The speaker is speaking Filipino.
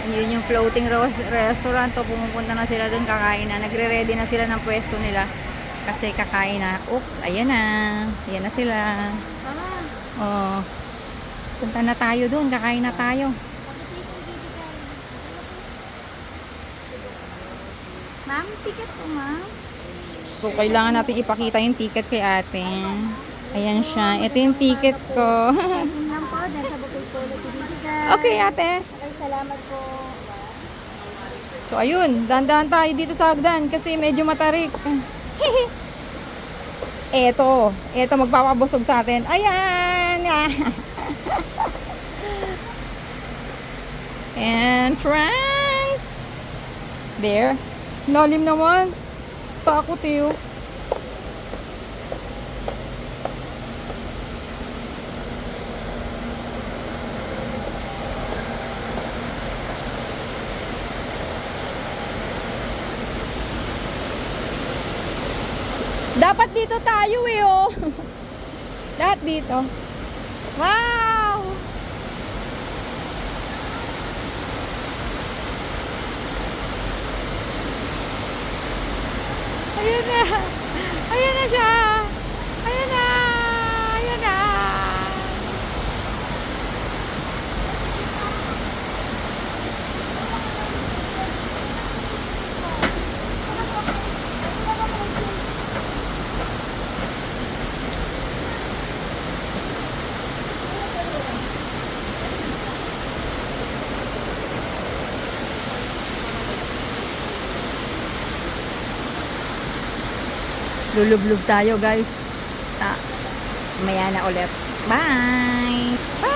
Yun yung floating restaurant. O, pumupunta na sila doon, kakain na. Nagre-ready na sila ng pwesto nila. Kasi kakain na. Oops, ayan na. Ayan na sila. Oh, punta na tayo doon, kakain na tayo. Ma'am, ticket po, ma'am. So, kailangan natin ipakita yung ticket kay ate. Ayan siya. Ito yung ticket ko. Check-in lang po, dahil sa Bukol Polo Tibitigan. Okay, ate. Okay, salamat po. So, ayun. Dahan-dahan tayo dito sa hagdan kasi medyo matarik. Eto magpapabusog sa atin. Ayan! Entrance! There. Lalim naman. Takot eh. Dapat dito tayo eh, oh. Lahat dito. Wow! Ayan na. Ayan na siya. Ayan na. Ayan na. Lulublub tayo, guys. Maya na ulit. Bye! Bye!